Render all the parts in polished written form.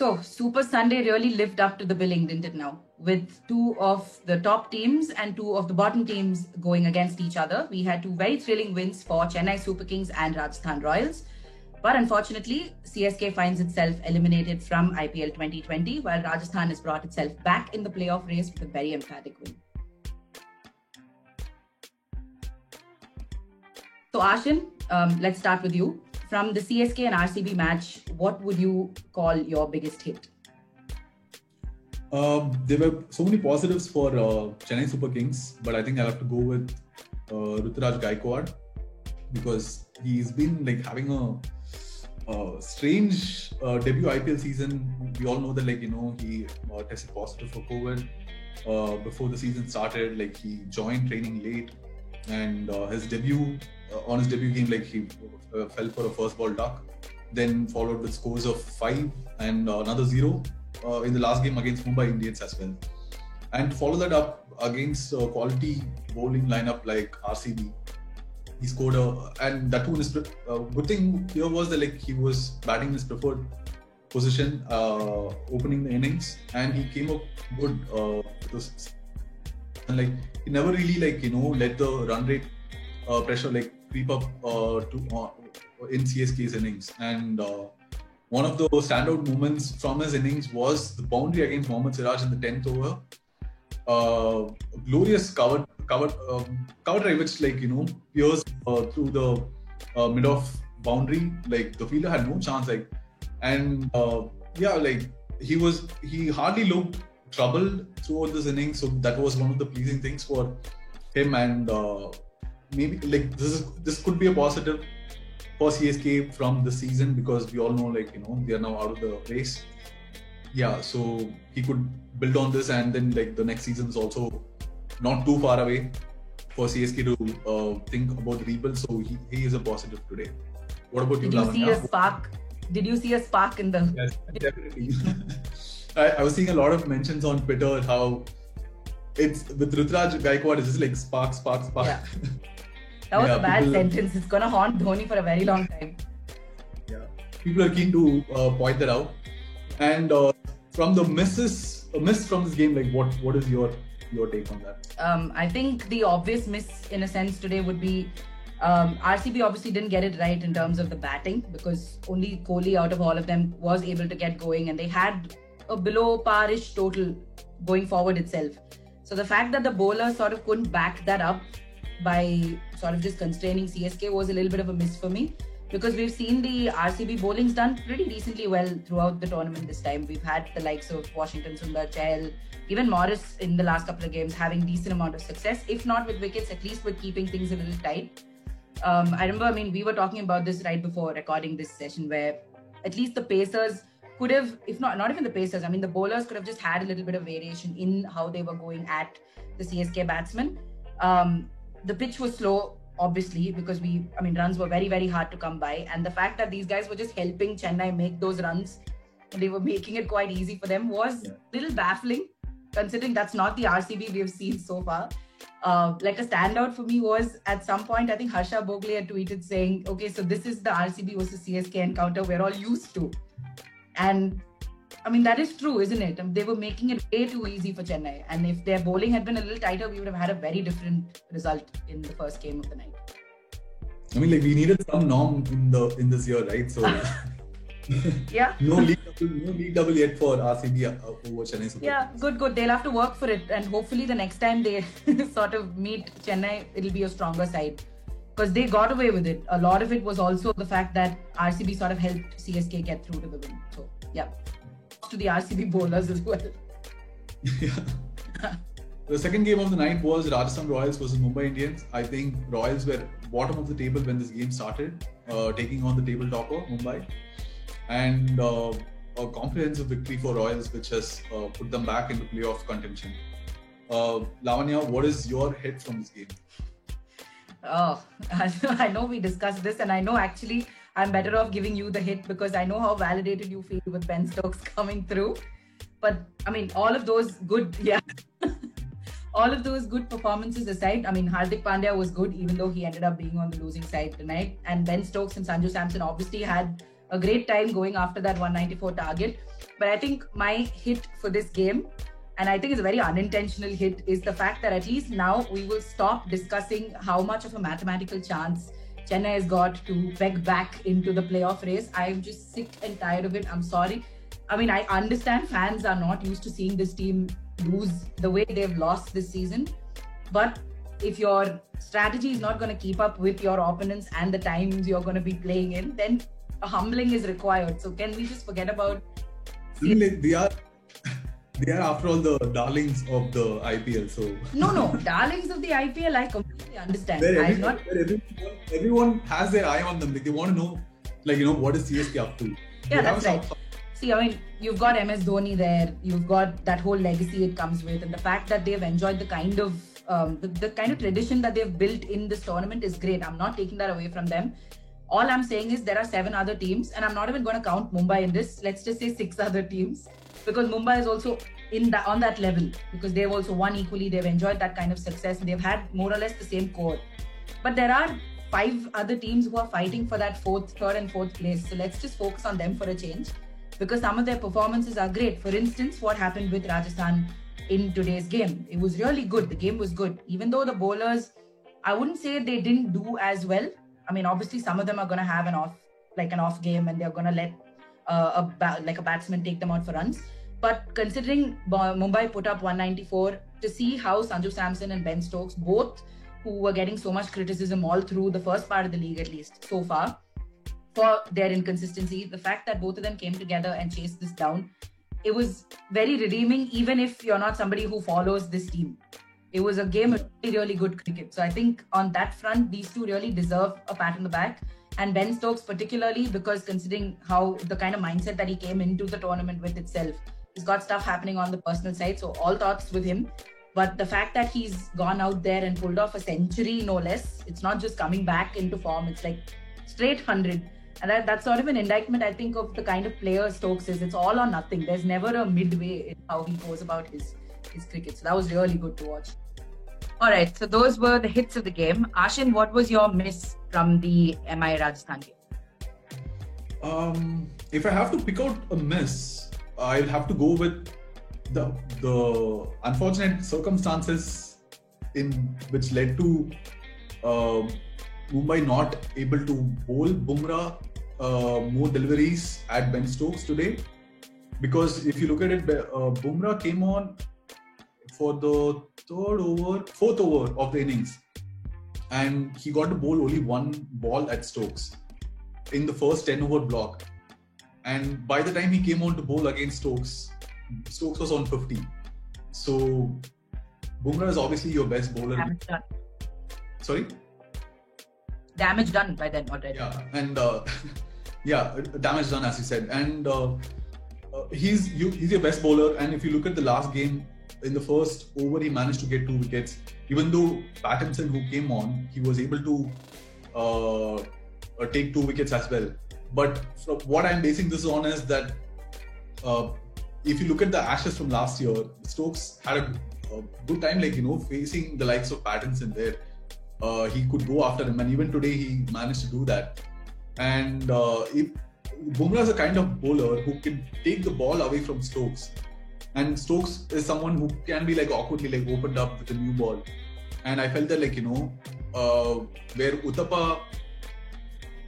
So, Super Sunday really lived up to the billing, didn't it now? With two of the top teams and two of the bottom teams going against each other. We had two very thrilling wins for Chennai Super Kings and Rajasthan Royals. But unfortunately, CSK finds itself eliminated from IPL 2020, while Rajasthan has brought itself back in the playoff race with a very emphatic win. So, Ashin, let's start with you. From the CSK and RCB match, what would you call your biggest hit? There were so many positives for Chennai Super Kings, but I think I'll have to go with Ruturaj Gaikwad because he's been like having a strange debut IPL season. We all know that he tested positive for COVID before the season started. Like he joined training late, and his debut game, he fell for a first ball duck, then followed with scores of 5 and another 0 in the last game against Mumbai Indians as well, and follow that up against a quality bowling lineup like RCB. He scored and that too. Good thing here was that he was batting in his preferred position, opening the innings, and he came up good. And he never really let the run rate pressure creep up in CSK's innings. And one of the standout moments from his innings was the boundary against Mohammad Siraj in the 10th over. Glorious cover drive which pierced through the mid-off boundary. The fielder had no chance. He hardly looked troubled throughout this innings. So that was one of the pleasing things for him. And maybe this could be a positive for CSK from the season because we all know they are now out of the race. Yeah, so he could build on this, and then the next season is also not too far away for CSK to think about the rebuild. So he is a positive today. What about you, Lavanya? Did you see a spark in them? Yes, definitely. I was seeing a lot of mentions on Twitter how it's with Ruturaj Gaikwad, it's just spark. Yeah. That was a bad sentence. It's going to haunt Dhoni for a very long time. Yeah, people are keen to point that out. And from the miss from this game, what is your take on that? I think the obvious miss in a sense today would be RCB obviously didn't get it right in terms of the batting because only Kohli out of all of them was able to get going, and they had a below par-ish total going forward itself. So the fact that the bowler sort of couldn't back that up by sort of just constraining CSK was a little bit of a miss for me, because we've seen the RCB bowling's done pretty decently well throughout the tournament this time. We've had the likes of Washington Sundar, Chahal, even Morris in the last couple of games having decent amount of success, if not with wickets, at least with keeping things a little tight. I remember, we were talking about this right before recording this session where at least the Pacers could have, if not even the Pacers, the bowlers could have just had a little bit of variation in how they were going at the CSK batsmen. The pitch was slow, obviously, because runs were very, very hard to come by. And the fact that these guys were just helping Chennai make those runs, and they were making it quite easy for them, was a little baffling, considering that's not the RCB we've seen so far. A standout for me was at some point, I think Harsha Bhogle had tweeted saying, okay, so this is the RCB versus CSK encounter we're all used to. And that is true, isn't it? They were making it way too easy for Chennai. And if their bowling had been a little tighter, we would have had a very different result in the first game of the night. We needed some norm in this year, right? So yeah. No league double yet for RCB over Chennai Super. Yeah, good. They'll have to work for it, and hopefully the next time they sort of meet Chennai, it'll be a stronger side. Because they got away with it. A lot of it was also the fact that RCB sort of helped CSK get through to the win. So, yeah. To the RCB bowlers as well. Yeah. The second game of the night was Rajasthan Royals versus Mumbai Indians. I think Royals were bottom of the table when this game started, taking on the table topper, Mumbai. And a comprehensive victory for Royals, which has put them back into playoff contention. Lavanya, what is your hit from this game? Oh, I know we discussed this, and I know actually I'm better off giving you the hit because I know how validated you feel with Ben Stokes coming through. But all of those good, all of those good performances aside, Hardik Pandya was good, even though he ended up being on the losing side tonight. And Ben Stokes and Sanju Samson obviously had a great time going after that 194 target. But I think my hit for this game, and I think it's a very unintentional hit, is the fact that at least now we will stop discussing how much of a mathematical chance Chennai has got to peg back into the playoff race. I'm just sick and tired of it. I'm sorry. I mean, I understand fans are not used to seeing this team lose the way they've lost this season. But if your strategy is not going to keep up with your opponents and the times you're going to be playing in, then a humbling is required. So can we just forget about... They are after all the darlings of the IPL. So No, darlings of the IPL, I completely understand. Everyone has their eye on them. Like, they want to know, what is CSK up to. Yeah, that's right. See, I mean, you've got MS Dhoni there. You've got that whole legacy it comes with, and the fact that they've enjoyed the kind of the kind of tradition that they've built in this tournament is great. I'm not taking that away from them. All I'm saying is there are 7 other teams, and I'm not even going to count Mumbai in this. Let's just say 6 other teams, because Mumbai is also on that level, because they've also won equally. They've enjoyed that kind of success, and they've had more or less the same core. But there are 5 other teams who are fighting for that 3rd and 4th place. So let's just focus on them for a change, because some of their performances are great. For instance, what happened with Rajasthan in today's game? It was really good. The game was good. Even though the bowlers, I wouldn't say they didn't do as well. I mean, obviously, some of them are going to have an off game, and they're going to let a batsman take them out for runs. But considering Mumbai put up 194, to see how Sanju Samson and Ben Stokes, both who were getting so much criticism all through the first part of the league, at least so far, for their inconsistency, the fact that both of them came together and chased this down, it was very redeeming, even if you're not somebody who follows this team. It was a game of really, really good cricket. So I think on that front, these two really deserve a pat on the back. And Ben Stokes particularly, because considering how the kind of mindset that he came into the tournament with itself, he's got stuff happening on the personal side. So all thoughts with him. But the fact that he's gone out there and pulled off a century, no less, it's not just coming back into form. It's like straight 100. And that's sort of an indictment, I think, of the kind of player Stokes is. It's all or nothing. There's never a midway in how he goes about his cricket. So that was really good to watch. All right, so those were the hits of the game. Ashin, what was your miss from the MI Rajasthan game? If I have to pick out a miss, I'll have to go with the unfortunate circumstances in which led to Mumbai not able to bowl Bumrah more deliveries at Ben Stokes today. Because if you look at it, Bumrah came on for the 4th over of the innings, and he got to bowl only one ball at Stokes in the first 10-over block. And by the time he came on to bowl against Stokes was on 50. So Bumrah is obviously your best bowler. Damage done. Sorry? Damage done by then already. Yeah, and damage done, as you said. And he's your best bowler. And if you look at the last game, in the first over, he managed to get 2 wickets. Even though Pattinson, who came on, he was able to take 2 wickets as well. But from what I'm basing this on is that if you look at the Ashes from last year, Stokes had a good time, facing the likes of Pattinson there. He could go after him, and even today he managed to do that. And if Bumrah is a kind of bowler who can take the ball away from Stokes. And Stokes is someone who can be awkwardly opened up with a new ball. And I felt that where Uthappa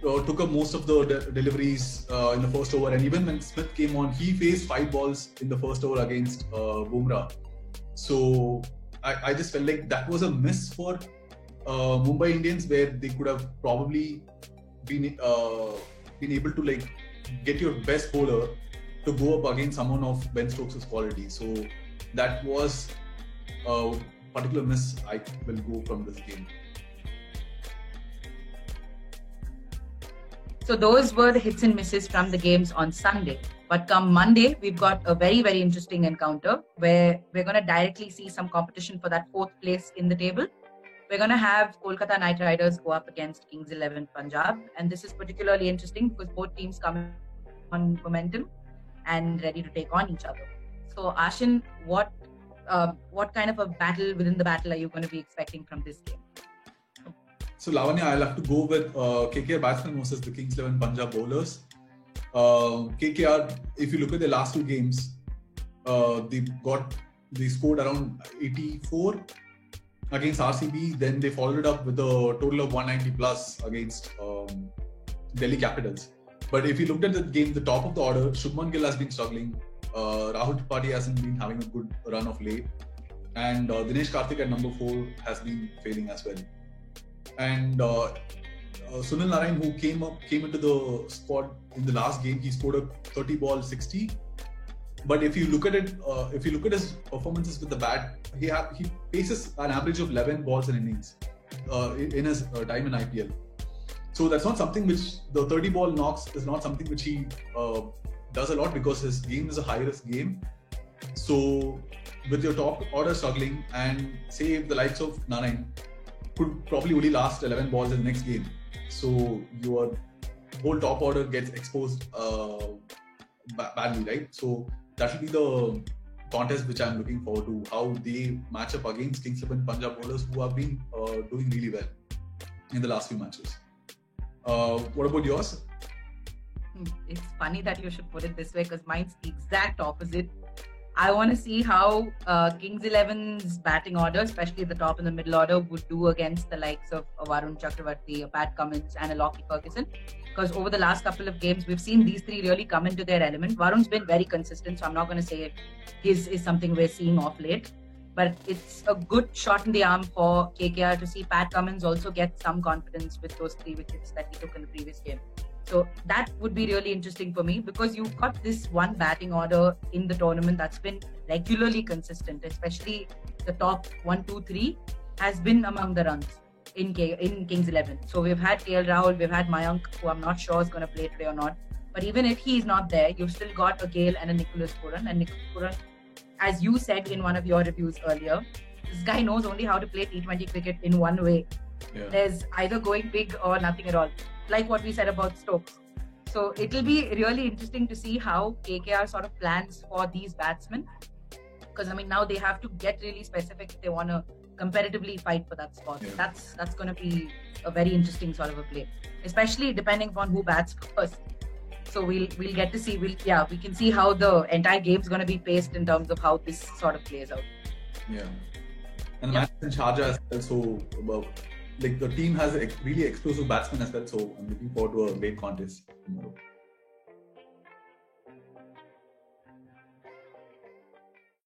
took up most of the deliveries in the first over, and even when Smith came on, he faced 5 balls in the first over against Bumrah. So I just felt like that was a miss for Mumbai Indians, where they could have probably been able to get your best bowler to go up against someone of Ben Stokes' quality. So that was a particular miss I will go from this game. So those were the hits and misses from the games on Sunday. But come Monday, we've got a very, very interesting encounter where we're going to directly see some competition for that 4th place in the table. We're going to have Kolkata Knight Riders go up against Kings 11 Punjab. And this is particularly interesting because both teams come on momentum and ready to take on each other. So Ashin, what kind of a battle within the battle are you going to be expecting from this game? So Lavanya, I'll have to go with KKR batsmen versus the Kings 11 Punjab bowlers. KKR, if you look at their last two games, they scored around 84 against RCB. Then they followed it up with a total of 190 plus against Delhi Capitals. But if you looked at the game, the top of the order, Shubman Gill has been struggling. Rahul Tripathi hasn't been having a good run of late. And Dinesh Karthik at number 4 has been failing as well. And Sunil Narine, who came into the squad in the last game, he scored a 30 ball 60. But if you look at it, if you look at his performances with the bat, he paces an average of 11 balls in innings in his time in IPL. So that's not something which the 30 ball knocks is not something which he does a lot, because his game is a high risk game. So with your top order struggling, and say if the likes of Narine could probably only last 11 balls in the next game, so your whole top order gets exposed badly, right? So that will be the contest which I'm looking forward to, how they match up against Kings XI Punjab bowlers who have been doing really well in the last few matches. What about yours? It's funny that you should put it this way, because mine's the exact opposite. I want to see how Kings XI's batting order, especially the top and the middle order, would do against the likes of Varun Chakravarti, Pat Cummins and Lockie Ferguson. Because over the last couple of games, we've seen these three really come into their element. Varun's been very consistent, so I'm not going to say his is something we're seeing off late. But it's a good shot in the arm for KKR to see Pat Cummins also get some confidence with those 3 wickets that he took in the previous game. So that would be really interesting for me, because you've got this one batting order in the tournament that's been regularly consistent, especially the top 1, 2, 3 has been among the runs in Kings XI. So we've had KL Rahul, we've had Mayank, who I'm not sure is going to play today or not. But even if he's not there, you've still got a Gale and a Nicholas Pooran. And Nicholas Pooran, as you said in one of your reviews earlier, this guy knows only how to play T20 cricket in one way. Yeah. There's either going big or nothing at all, like what we said about Stokes. So it'll be really interesting to see how KKR sort of plans for these batsmen, because I mean now they have to get really specific if they want to competitively fight for that spot. Yeah. That's going to be a very interesting sort of a play, especially depending upon who bats first. So we'll get to see. We can see how the entire game's going to be paced in terms of how this sort of plays out. Yeah, and the match in Sharjah as well. So like the team has really explosive batsmen as well. So I'm looking forward to a great contest tomorrow.